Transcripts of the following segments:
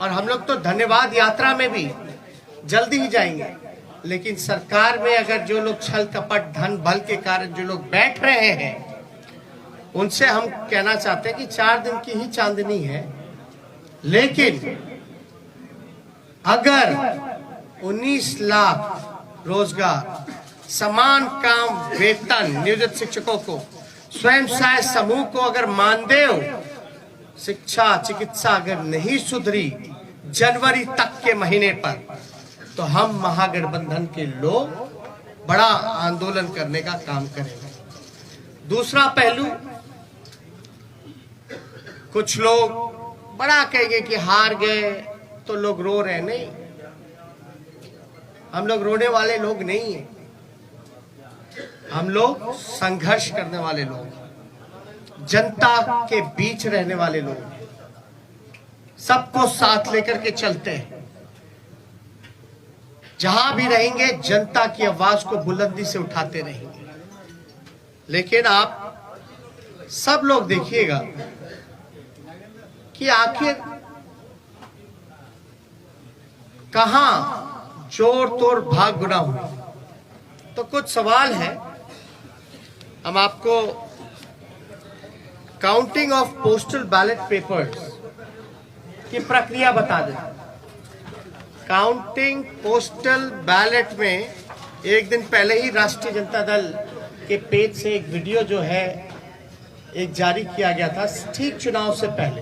और हम लोग तो धन्यवाद यात्रा में भी जल्दी ही जाएंगे, लेकिन सरकार में अगर जो लोग छल कपट धन बल के कारण जो लोग बैठ रहे हैं, उनसे हम कहना चाहते हैं कि 4 दिन की ही चांदनी है, लेकिन अगर 19 लाख रोजगार, समान काम वेतन नियोजित शिक्षकों को, स्वयं सहायक समूह को अगर मानदेय, शिक्षा चिकित्सा अगर नहीं सुधरी जनवरी तक के महीने पर, तो हम महागठबंधन के लोग बड़ा आंदोलन करने का काम करेंगे। दूसरा पहलू, कुछ लोग बड़ा कहेंगे कि हार गए तो लोग रो रहे, नहीं, हम लोग रोने वाले लोग नहीं हैं, हम लोग संघर्ष करने वाले लोग, जनता के बीच रहने वाले लोग, सबको साथ लेकर के चलते हैं। जहां भी रहेंगे जनता की आवाज को बुलंदी से उठाते रहेंगे। लेकिन आप सब लोग देखिएगा कि आखिर कहां जोर तोड़ भाग गुना हुई। तो कुछ सवाल है, हम आपको counting of postal ballot papers की प्रक्रिया बता दें। काउंटिंग पोस्टल बैलेट में एक दिन पहले ही राष्ट्रीय जनता दल के पेज से एक वीडियो जो है एक जारी किया गया था, ठीक चुनाव से पहले।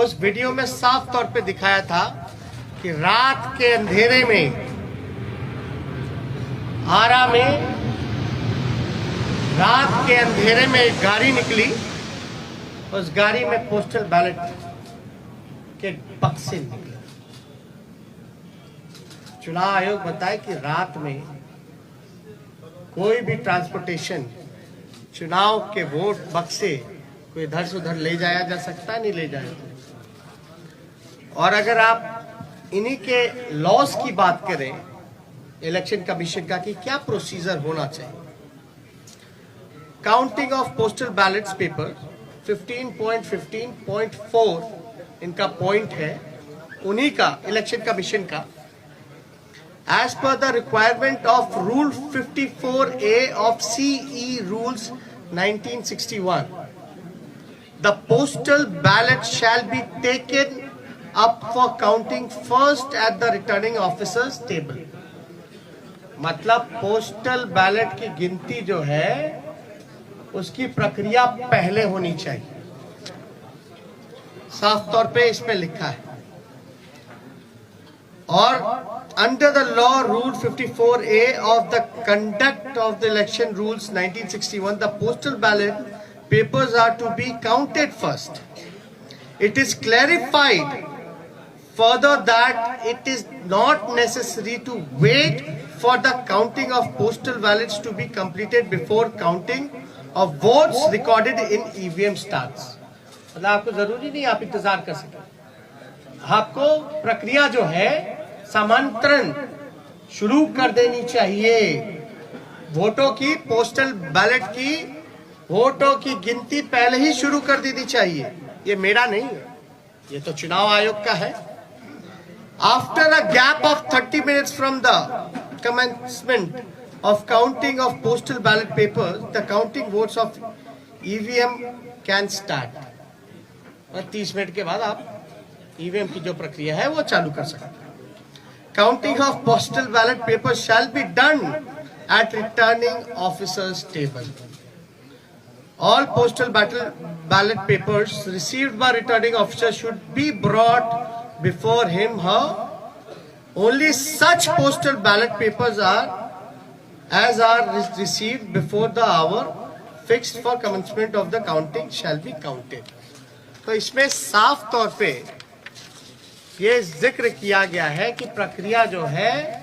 उस वीडियो में साफ तौर पे दिखाया था कि रात के अंधेरे में आरा में रात के अंधेरे में एक गाड़ी निकली, उस गाड़ी में पोस्टल बैलेट के बक्से निकले। चुनाव आयोग बताए कि रात में कोई भी ट्रांसपोर्टेशन, चुनाव के वोट बक्से कोई इधर से उधर ले जाया जा सकता, नहीं ले जाया। और अगर आप इन्हीं के लॉस की बात करें इलेक्शन कमीशन का कि क्या प्रोसीजर होना चाहिए, counting of postal ballets paper 15.15.4 इनका पॉइंट है, उन्हीं का इलेक्शन कमीशन का। As per the requirement of Rule 54A of CE Rules 1961, the postal ballot shall be taken up for counting first at the returning officer's table. मतलब postal ballot की गिनती जो है उसकी प्रक्रिया पहले होनी चाहिए, साफ तौर पे इसमें लिखा है। और under the law rule 54A of the conduct of the election rules 1961, the postal ballot papers are to be counted first. It is clarified further that it is not necessary to wait for the counting of postal ballots to be completed before counting of votes recorded in EVM starts. मतलब आपको जरूरी नहीं आप इंतजार कर सके, आपको प्रक्रिया जो है समांतरण शुरू कर देनी चाहिए। वोटों की, पोस्टल बैलेट की वोटों की गिनती पहले ही शुरू कर देनी चाहिए। ये मेरा नहीं है, ये तो चुनाव आयोग का है। After a gap of 30 minutes from the commencement of counting of postal ballot papers, the counting votes of EVM can start. और 30 मिनट के बाद आप ईवीएम की जो प्रक्रिया है वो चालू कर सकते हैं। Counting of postal ballot papers shall be done at returning officer's table. All postal ballot papers received by returning officer should be brought before him, her. Only such postal ballot papers are received before the hour fixed for commencement of the counting shall be counted. तो इसमें साफ तौर पे ये जिक्र किया गया है कि प्रक्रिया जो है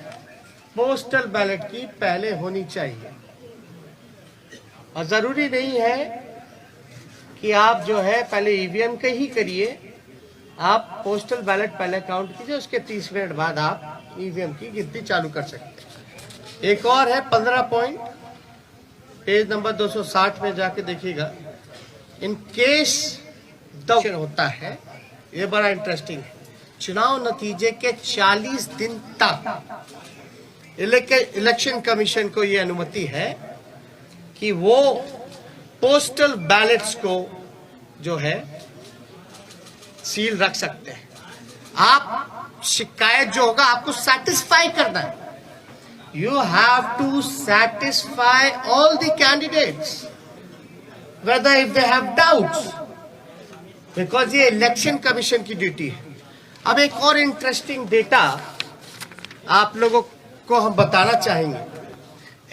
पोस्टल बैलेट की पहले होनी चाहिए। और जरूरी नहीं है कि आप जो है पहले ईवीएम के ही करिए, आप पोस्टल बैलेट पहले काउंट कीजिए, उसके 30 मिनट बाद आप ईवीएम की गिनती चालू कर सकते हैं। एक और है 15 पॉइंट, पेज नंबर 260 में जाके देखिएगा। इन केस द होता है, ये बड़ा इंटरेस्टिंग है। चुनाव नतीजे के 40 दिन तक इलेक्शन कमीशन को यह अनुमति है कि वो पोस्टल बैलेट्स को जो है सील रख सकते हैं। आप शिकायत जो होगा आपको सेटिस्फाई करना है। You have to satisfy all the candidates whether if they have doubts, because ये इलेक्शन कमीशन की ड्यूटी है। अब एक और इंटरेस्टिंग डेटा आप लोगों को हम बताना चाहेंगे।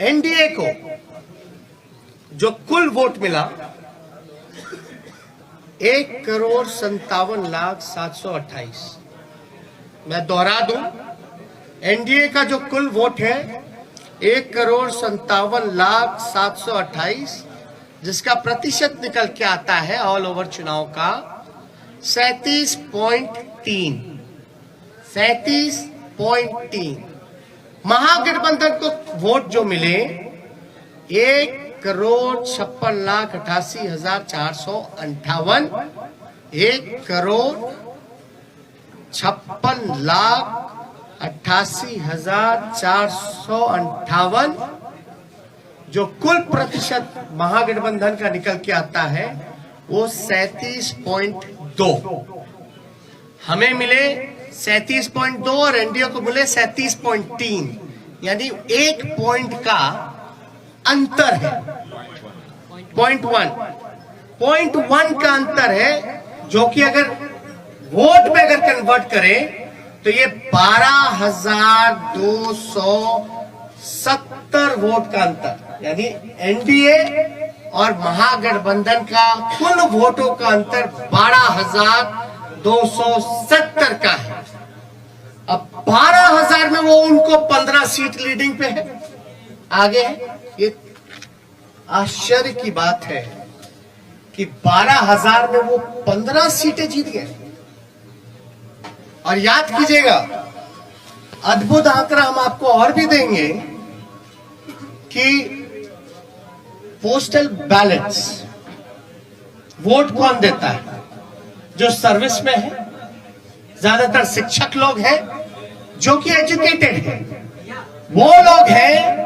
एनडीए को जो कुल वोट मिला 1,57,728। मैं दोहरा दूं, एनडीए का जो कुल वोट है 1,57,728, जिसका प्रतिशत निकल के आता है ऑल ओवर चुनाव का 37.3। महागठबंधन को वोट जो मिले 1,56,88,458, 1,56,88,458, जो कुल प्रतिशत महागठबंधन का निकल के आता है वो 37.2। हमें मिले 37.2 और एनडीए को मिले 37.3, यानी 1 पॉइंट का अंतर है। 0.1 का अंतर है, जो कि अगर वोट में अगर कन्वर्ट करें तो ये 12,270 वोट का अंतर, यानी एनडीए और महागठबंधन का कुल वोटों का अंतर 12,270 का है। अब 12,000 में वो उनको 15 सीट लीडिंग पे है, आगे है। ये आश्चर्य की बात है कि 12,000 में वो 15 सीटें जीत गए। और याद कीजिएगा, अद्भुत आंकड़ा हम आपको और भी देंगे कि पोस्टल बैलेट्स वोट कौन देता है? जो सर्विस में है, ज्यादातर शिक्षक लोग हैं जो कि एजुकेटेड हैं, वो लोग हैं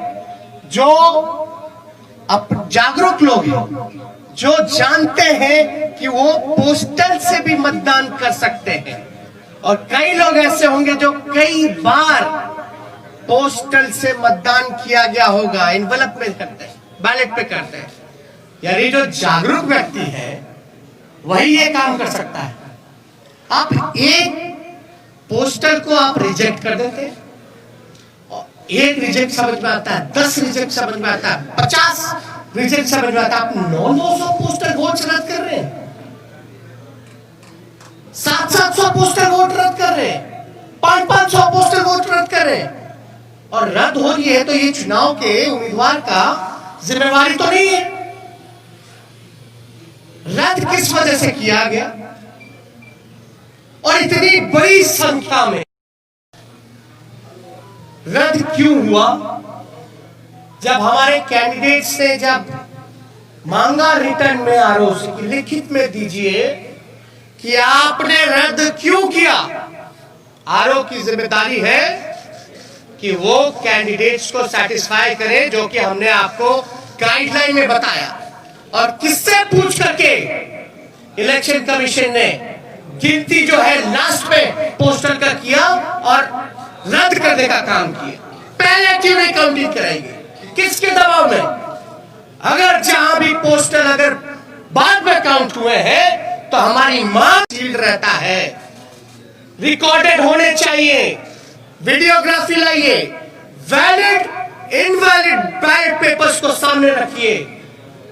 जो जागरूक लोग हैं, जो जानते हैं कि वो पोस्टल से भी मतदान कर सकते हैं। और कई लोग ऐसे होंगे जो कई बार पोस्टल से मतदान किया गया होगा, एनवलप में करते हैं, बैलेट पे करते हैं। यानी जो जागरूक व्यक्ति है वही ये काम कर सकता है। आप एक पोस्टल को आप रिजेक्ट कर देते हैं, एक रिजेक्ट समझ में आता है, 10 रिजेक्ट समझ में आता है, 50 रिजेक्ट समझ में आता है। आप 900 पोस्टल वोट रद्द कर रहे हैं, 700 पोस्टल वोट रद्द कर रहे हैं, 500 पोस्टल वोट रद्द कर रहे हैं। और रद्द हो रही है तो ये चुनाव के उम्मीदवार का जिम्मेवारी तो नहीं है। रद्द किस वजह से किया गया और इतनी बड़ी संख्या में रद्द क्यों हुआ? जब हमारे कैंडिडेट्स ने जब मांगा रिटर्न में आरओ से कि लिखित में दीजिए कि आपने रद्द क्यों किया, आरओ की जिम्मेदारी है कि वो कैंडिडेट्स को सेटिस्फाई करे, जो कि हमने आपको गाइडलाइन में बताया। और किससे पूछ करके इलेक्शन कमीशन ने गिनती जो है लास्ट में पोस्टल का किया और रद्द करने का काम किया? पहले क्यों नहीं काउंटिंग कराएंगे? किसके दबाव में? अगर जहां भी पोस्टल अगर बाद में काउंट हुए हैं तो हमारी मांग सील्ड रहता है, रिकॉर्डेड होने चाहिए, वीडियोग्राफी लाइए, वैलिड इनवैलिड बैलेट पेपर्स को सामने रखिए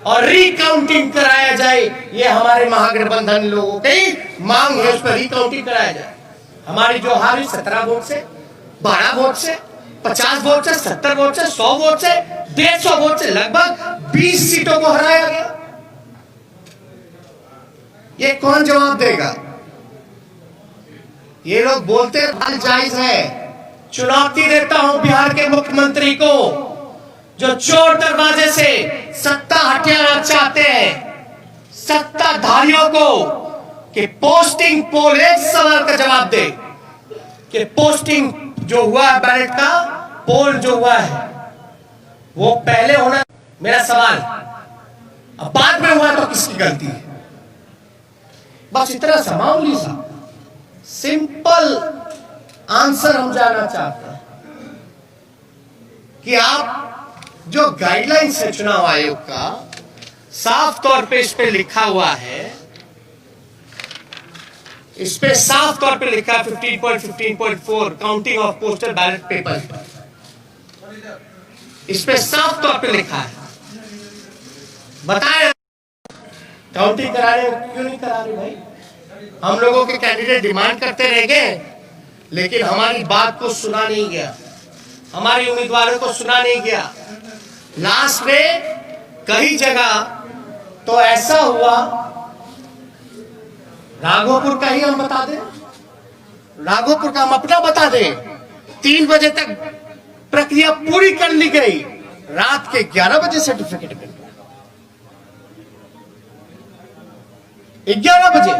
और रिकाउंटिंग कराया जाए। ये हमारे महागठबंधन लोगों की मांग है, उस पर रिकाउंटिंग कराया जाए। हमारी जो हार 17 वोट से, 12 वोट से, 50 वोट से, 70 वोट से, 100 वोट से, 150 वोट से लगभग 20 सीटों को हराया गया। ये कौन जवाब देगा? ये लोग बोलते हैं जायज है। चुनौती देता हूं बिहार के मुख्यमंत्री को, जो चोर दरवाजे से सत्ता हथियाना चाहते हैं, सत्ताधारियों को, कि पोस्टिंग पोल एक सवाल का जवाब दे, कि पोस्टिंग जो हुआ है बैलेट का, पोल जो हुआ है वो पहले होना। मेरा सवाल, अब बाद में हुआ तो किसकी गलती है? बस इतना सा मामूली सा सिंपल आंसर हम जानना चाहते हैं कि आप जो गाइडलाइंस है चुनाव आयोग का, साफ तौर पे इस पे लिखा हुआ है, इस पे साफ तौर पे लिखा है 15.15.4 counting of postal ballot paper, इस पे साफ तौर पे लिखा है। बताएं काउंटिंग करा रहे क्यों नहीं करा रहे भाई? हम लोगों के कैंडिडेट डिमांड करते रह गए, लेकिन हमारी बात को सुना नहीं गया, हमारी उम्मीदवारों को सुना नहीं गया। लास्ट में कई जगह तो ऐसा हुआ, राघोपुर का ही हम बता दें, राघोपुर का हम अपना बता दें, 3 बजे तक प्रक्रिया पूरी कर ली गई, रात के 11 बजे सर्टिफिकेट मिल गया, 11 बजे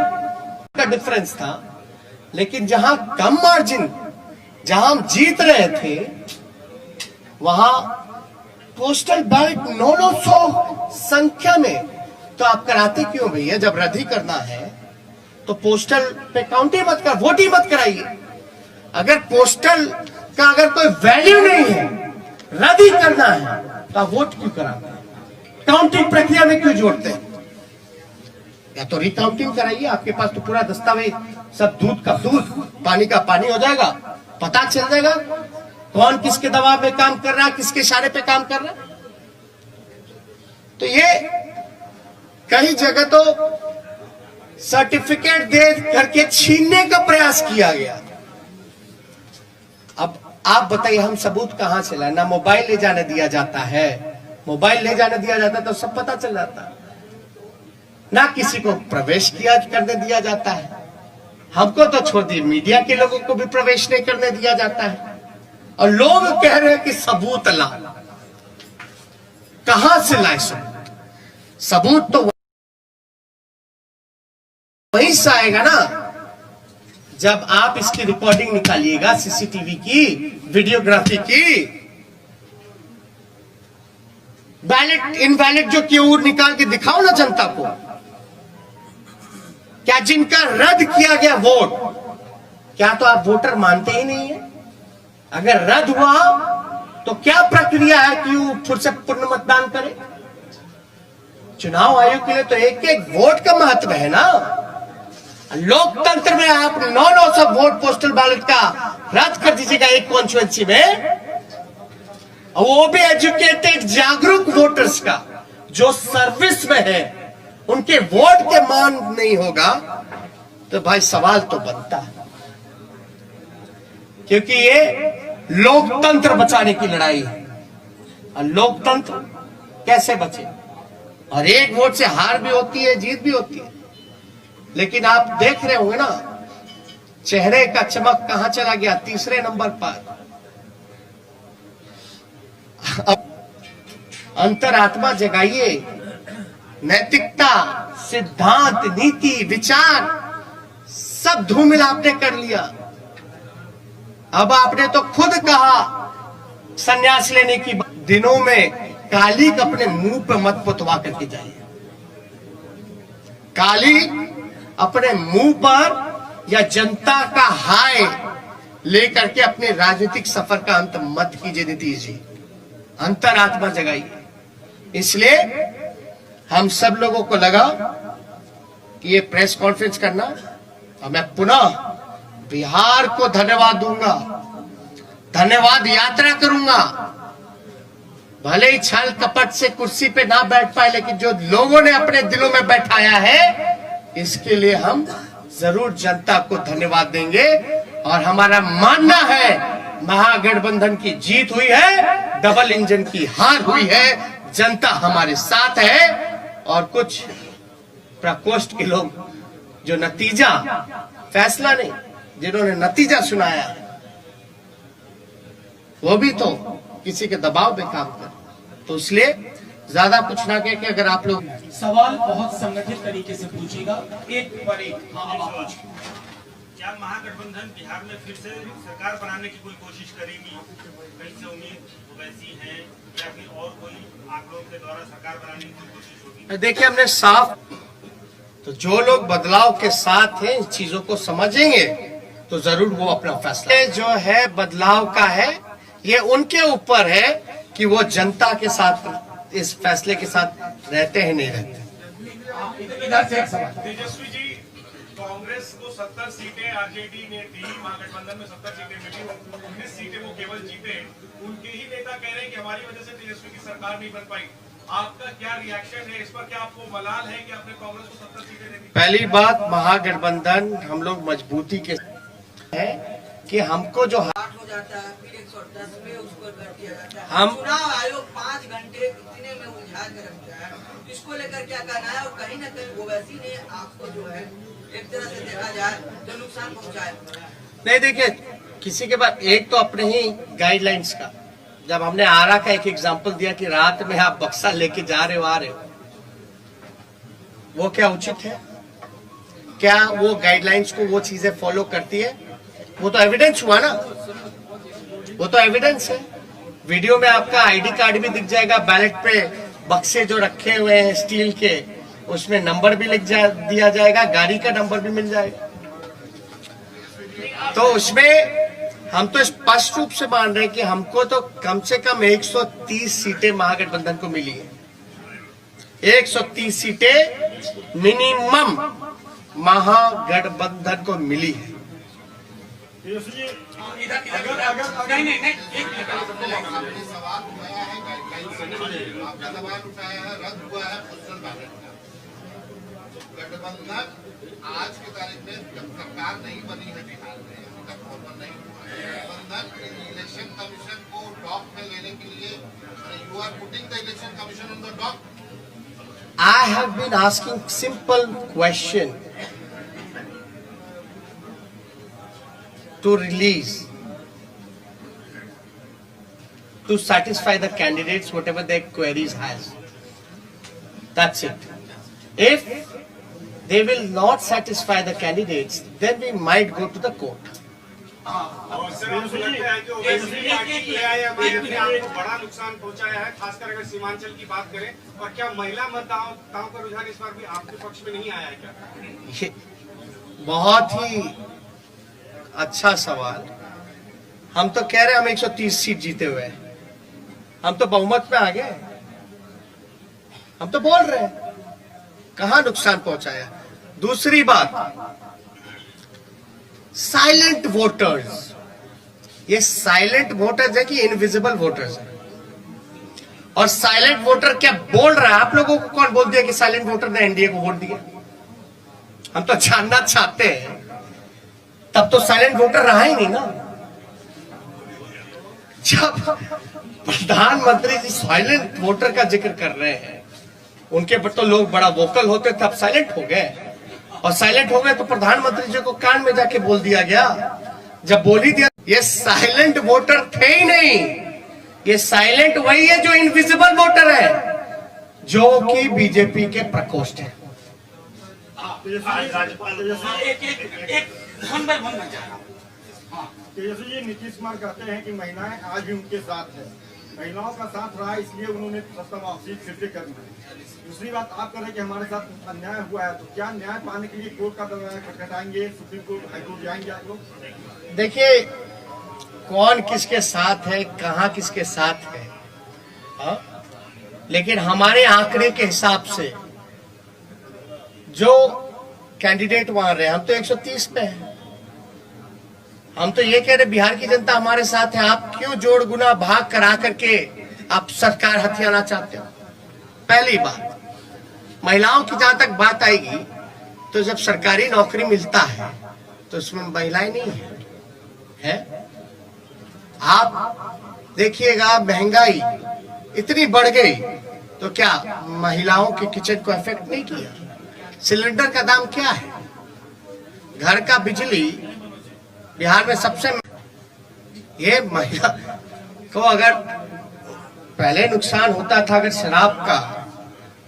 का डिफरेंस था। लेकिन जहां कम मार्जिन, जहां हम जीत रहे थे, वहां पोस्टल बैलेट 900 संख्या में, तो आप कराते क्यों भैया? जब रद्द ही करना है तो पोस्टल पे काउंटिंग मत कर, वोट ही मत कराइए। अगर पोस्टल का अगर कोई वैल्यू नहीं है, रद्द ही करना है, तो आप वोट क्यों कराते हैं? काउंटिंग प्रक्रिया में क्यों जोड़ते हैं? या तो रिकाउंटिंग कराइए, आपके पास तो पूरा दस्तावेज, सब दूध का दूध, पानी का पानी हो जाएगा, पता चल जाएगा कौन किसके दबाव में काम कर रहा है, किसके इशारे पे काम कर रहा है। तो ये कई जगह तो सर्टिफिकेट दे करके छीनने का प्रयास किया गया। अब आप बताइए, हम सबूत कहां से लाए? ना मोबाइल ले जाने दिया जाता है, मोबाइल ले जाने दिया जाता तो सब पता चल जाता, ना किसी को प्रवेश किया करने दिया जाता है। हमको तो छोड़ दिए, मीडिया के लोगों को भी प्रवेश नहीं करने दिया जाता है, और लोग कह रहे हैं कि सबूत ला। कहां से लाए सबूत? सबूत तो वहीं से आएगा ना, जब आप इसकी रिकॉर्डिंग निकालिएगा, सीसीटीवी की, वीडियोग्राफी की। बैलेट इनवैलिड जो क्यों निकाल के दिखाओ ना जनता को। क्या जिनका रद्द किया गया वोट, क्या तो आप वोटर मानते ही नहीं है? अगर रद्द हुआ तो क्या प्रक्रिया है कि वो फिर से पुनः मतदान करे? चुनाव आयोग के लिए तो एक एक वोट का महत्व है ना। लोकतंत्र में आप 900 वोट पोस्टल बैलेट का रद्द कर दीजिएगा एक कॉन्स्टिट्यूएंसी में, वो भी एजुकेटेड जागरूक वोटर्स का, जो सर्विस में है, उनके वोट के मान नहीं होगा, तो भाई सवाल तो बनता है। क्योंकि ये लोकतंत्र बचाने की लड़ाई है, और लोकतंत्र कैसे बचे? और एक वोट से हार भी होती है, जीत भी होती है। लेकिन आप देख रहे होंगे ना, चेहरे का चमक कहां चला गया? तीसरे नंबर पर। अब अंतरात्मा जगाइए, नैतिकता, सिद्धांत, नीति, विचार सब धूमिल आपने कर लिया। अब आपने तो खुद कहा संन्यास लेने की दिनों में काली अपने मुंह पे मत पुतवा करके जाइए। काली अपने मुंह पर या जनता का हाय लेकर के अपने राजनीतिक सफर का अंत मत कीजिए नीतीश जी। अंतरात्मा जगाइए। इसलिए हम सब लोगों को लगा कि ये प्रेस कॉन्फ्रेंस करना, और मैं पुनः बिहार को धन्यवाद दूंगा, धन्यवाद यात्रा करूंगा। भले ही छल कपट से कुर्सी पे ना बैठ पाए, लेकिन जो लोगों ने अपने दिलों में बैठाया है, इसके लिए हम जरूर जनता को धन्यवाद देंगे। और हमारा मानना है महागठबंधन की जीत हुई है, डबल इंजन की हार हुई है, जनता हमारे साथ है। और कुछ प्रकोष्ठ के लोग जो नतीजा, फैसला नहीं, जिन्होंने नतीजा सुनाया है, वो भी तो किसी के दबाव में काम कर। तो इसलिए ज्यादा कुछ ना कह के, अगर आप लोग सवाल बहुत संगठित तरीके से पूछिएगा, एक पर एक। क्या महागठबंधन बिहार में फिर से सरकार बनाने की कोई कोशिश करेगी? कहीं से उम्मीद वैसी है या फिर और कोई आंकड़ों के द्वारा सरकार बनाने की कोई कोशिश होगी? देखिए, हमने साफ, तो जो लोग बदलाव के साथ हैं, इन चीजों को समझेंगे तो जरूर वो अपना फैसला जो है बदलाव का है, ये उनके ऊपर है कि वो जनता के साथ इस फैसले के साथ रहते हैं नहीं रहते। तेजस्वी जी, कांग्रेस को 70 सीटें आरजेडी ने दी, महागठबंधन में 70 सीटें मिली, 19 सीटें वो केवल जीते। उनके ही नेता कह रहे हैं कि हमारी वजह से तेजस्वी की सरकार नहीं बन पाई। आपका क्या रिएक्शन है इस पर? क्या आपको मलाल है कि आपने कांग्रेस को 70 सीटें दे दी? पहली बात, महागठबंधन हम लोग मजबूती के है कि हमको जो हो जाता है, फिर 110 में उसको कर दिया जाता है। हम चुनाव आयोग 5 घंटे इतने में उलझा के रखता है, इसको लेकर क्या कहना है? और कहीं न कहीं ओवैसी ने आपको जो है एक तरह से देखा जाए तो नुकसान पहुंचाया। नहीं, देखिए, किसी के पास एक तो अपने ही गाइडलाइंस का, जब हमने आरा का एक एग्जांपल दिया कि रात में आप बक्सा लेके जा रहे हो आ रहे हो, वो क्या उचित है? क्या वो गाइडलाइंस को वो चीजें फॉलो करती है? वो तो एविडेंस हुआ ना, वो तो एविडेंस है। वीडियो में आपका आईडी कार्ड भी दिख जाएगा, बैलेट पे बक्से जो रखे हुए हैं स्टील के, उसमें नंबर भी दिया जाएगा, गाड़ी का नंबर भी मिल जाएगा। तो उसमें हम तो स्पष्ट रूप से मान रहे हैं कि हमको तो कम से कम 130 सीटें महागठबंधन को मिली है। 130 सीटें मिनिमम महागठबंधन को मिली है। आपका सवाल उठाया है, रद्द हुआ है पोस्टल बैलेट का। गठबंधन आज की तारीख में जब सरकार नहीं बनी है बिहार में, अभी तक फॉर्मल नहीं हुआ है, गठबंधन इलेक्शन कमीशन को टॉप में लेने के लिए you are putting the election commission on the top. I have been asking simple question to release, to satisfy the candidates whatever their queries has. That's it. If they will not satisfy the candidates, then we might go to the court. और sir, आपको लगता है कि Owaisi party के आए ने आपको बड़ा नुकसान पहुंचाया है, खासकर अगर सीमांचल की बात करें? और क्या महिला मतदाताओं का रुझान इस बार भी आपके पक्ष में नहीं आया है क्या? ये बहुत ही अच्छा सवाल। हम तो कह रहे हैं हम 130 सीट जीते हुए हैं, हम तो बहुमत में आ गए, हम तो बोल रहे हैं कहां नुकसान पहुंचाया। दूसरी बात, साइलेंट वोटर्स, ये साइलेंट वोटर्स है कि इनविजिबल वोटर्स है? और साइलेंट वोटर क्या बोल रहा है? आप लोगों को कौन बोल दिया कि साइलेंट वोटर ने एनडीए को वोट दिया? हम तो जानना चाहते हैं। तब तो साइलेंट वोटर रहा ही नहीं ना। जब प्रधानमंत्री जी साइलेंट वोटर का जिक्र कर रहे हैं, उनके पर तो लोग बड़ा वोकल होते थे, अब साइलेंट हो गए। और साइलेंट हो गए तो प्रधानमंत्री जी को कान में जाके बोल दिया गया। जब बोल ही दिया, ये साइलेंट वोटर थे ही नहीं, ये साइलेंट वही है जो इनविजिबल वोटर है, जो कि बीजेपी के प्रकोष्ठ है। तेजस्वी जी, नीतीश कुमार कहते हैं कि महिलाएं आज भी उनके साथ है, महिलाओं का साथ रहा इसलिए उन्होंने सत्ता वापसी फिर से कर दी। दूसरी बात, आप कह रहे हैं कि हमारे साथ अन्याय हुआ है, तो क्या न्याय पाने के लिए कोर्ट का दरवाजा खटखटाएंगे, सुप्रीम कोर्ट, हाईकोर्ट जाएंगे आप लोग? देखिए, कौन किसके साथ है, कहां किसके साथ है, लेकिन हमारे आंकड़े के हिसाब से जो कैंडिडेट वहां रहे, हम तो 130 पे हैं। हम तो ये कह रहे बिहार की जनता हमारे साथ है। आप क्यों जोड़ गुना भाग करा करके आप सरकार हथियाना चाहते हो? पहली बात, महिलाओं की जहां तक बात आएगी, तो जब सरकारी नौकरी मिलता है तो उसमें महिलाएं नहीं है। आप देखिएगा, महंगाई इतनी बढ़ गई तो क्या महिलाओं के किचन को इफेक्ट नहीं किया? सिलेंडर का दाम क्या है? घर का बिजली बिहार में सबसे, ये महिला को अगर पहले नुकसान होता था अगर शराब का,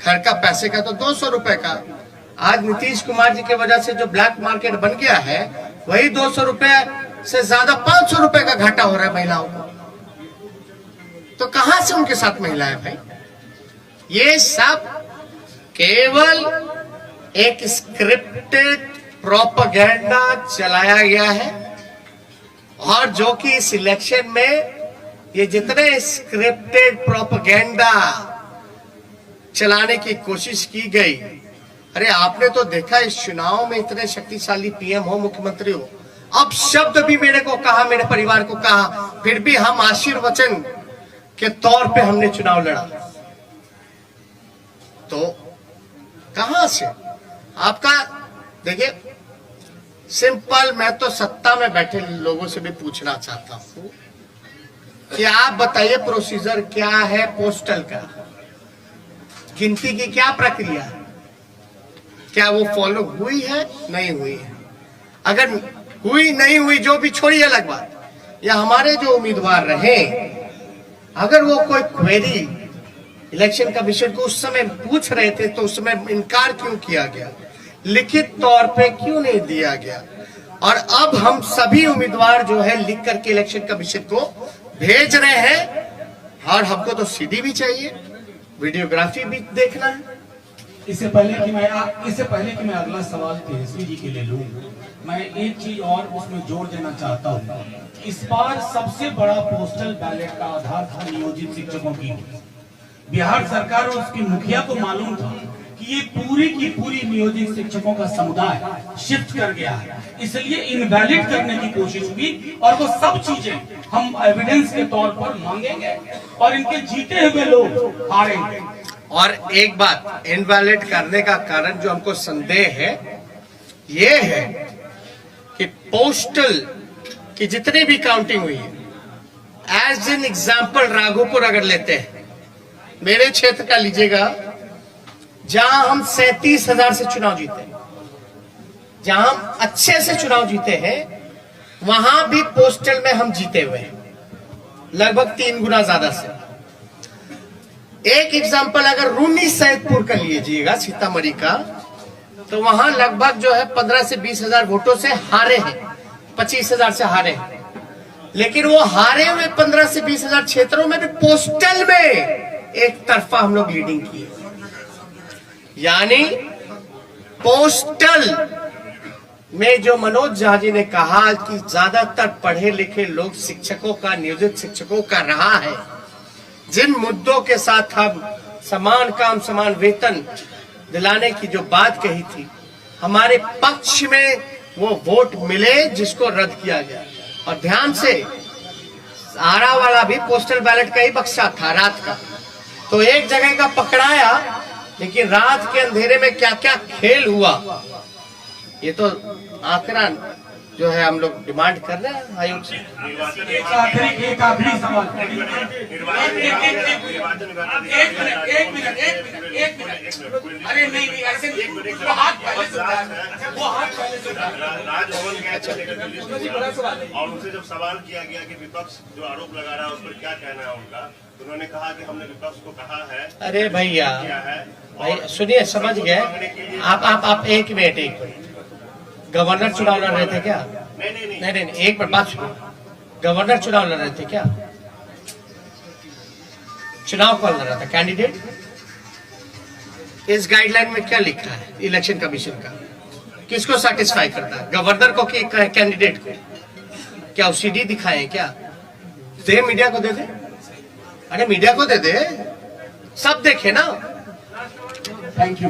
घर का पैसे का, तो 200 रुपए का। आज नीतीश कुमार जी की वजह से जो ब्लैक मार्केट बन गया है, वही 200 रुपए से ज्यादा 500 रुपए का घाटा हो रहा है महिलाओं को। तो कहां से उनके साथ महिलाएं भाई? ये सब केवल एक स्क्रिप्टेड प्रोपेगेंडा चलाया गया है, और जो कि इस इलेक्शन में ये जितने स्क्रिप्टेड प्रोपेगेंडा चलाने की कोशिश की गई, अरे आपने तो देखा इस चुनाव में इतने शक्तिशाली पीएम हो, मुख्यमंत्री हो, अब शब्द भी मेरे को कहा, मेरे परिवार को कहा, फिर भी हम आशीर्वचन के तौर पे हमने चुनाव लड़ा। तो कहां से आपका? देखिए सिंपल, मैं तो सत्ता में बैठे लोगों से भी पूछना चाहता हूं कि आप बताइए प्रोसीजर क्या है पोस्टल का, गिनती की क्या प्रक्रिया है, क्या वो फॉलो हुई है, नहीं हुई है? अगर हुई नहीं हुई, जो भी छोड़िए अलग बात, या हमारे जो उम्मीदवार रहे, अगर वो कोई क्वेरी इलेक्शन कमीशन को उस समय पूछ रहे थे तो उस समय इनकार क्यों किया गया, लिखित तौर पे क्यों नहीं दिया गया? और अब हम सभी उम्मीदवार जो है लिख करके इलेक्शन कमीशन को भेज रहे हैं, और हमको तो सीडी भी चाहिए, वीडियोग्राफी भी देखना है। इससे पहले कि मैं अगला सवाल तेजस्वी जी के लिए लूं, मैं एक चीज और उसमें जोर देना चाहता हूं। इस बार सबसे बड़ा पोस्टल बैलेट का आधार था नियोजित शिक्षकों की। बिहार सरकार और उसकी मुखिया को मालूम था कि ये पूरी की पूरी नियोजित शिक्षकों का समुदाय शिफ्ट कर गया है, इसलिए इनवैलिड करने की कोशिश हुई, और वो सब चीजें हम एविडेंस के तौर पर मांगेंगे और इनके जीते हुए लोग हारेंगे। और एक बात, इनवैलिड करने का कारण जो हमको संदेह है ये है कि पोस्टल की जितनी भी काउंटिंग हुई है, एज एन एग्जाम्पल राघोपुर अगर लेते हैं, मेरे क्षेत्र का लीजिएगा, जहां हम 37,000 से चुनाव जीते, जहां हम अच्छे से चुनाव जीते हैं, वहां भी पोस्टल में हम जीते हुए हैं लगभग 3 गुना ज्यादा से। एक एग्जाम्पल अगर रूनी सैदपुर का लीजिएगा, सीतामढ़ी का, तो वहां लगभग जो है 15 से 20,000 वोटों से हारे हैं, 25,000 से हारे हैं। लेकिन वो हारे हुए 15 से 20,000 क्षेत्रों में भी पोस्टल में एक तरफा हम लोग लीडिंग किए। यानी पोस्टल में जो मनोज झा जी ने कहा कि ज्यादातर पढ़े लिखे लोग शिक्षकों का, नियोजित शिक्षकों का रहा है, जिन मुद्दों के साथ हम समान काम समान वेतन दिलाने की जो बात कही थी, हमारे पक्ष में वो वोट मिले जिसको रद्द किया गया। और ध्यान से, आरा वाला भी पोस्टल बैलेट का ही बक्सा था रात का, तो एक जगह का पकड़ाया, लेकिन रात के अंधेरे में क्या क्या खेल हुआ, ये तो आंकड़ा जो है हम लोग डिमांड कर रहे हैं आयोग से। एक आखिरी सवाल। एक मिनट। अरे नहीं, ऐसे वो हाथ पहले से राजभवन गया और उनसे जब सवाल किया गया कि विपक्ष जो आरोप लगा रहा है उस पर क्या कहना है उनका, तो उन्होंने कहा कि हमने विपक्ष को कहा है। अरे भैया, भाई सुनिए, समझ गए आप। एक मिनट, गवर्नर चुनाव लड़ रहे थे क्या? नहीं, एक बार बात सुनो, गवर्नर चुनाव लड़ रहे थे क्या? चुनाव कौन लड़ रहा था? कैंडिडेट। इस गाइडलाइन में क्या लिखा है इलेक्शन कमीशन का? किसको सेटिस्फाई करता है, गवर्नर को कि कैंडिडेट को? क्या सीडी दिखाए क्या? दे, मीडिया को दे दे। अरे मीडिया को दे दे, सब देखे ना। Thank you.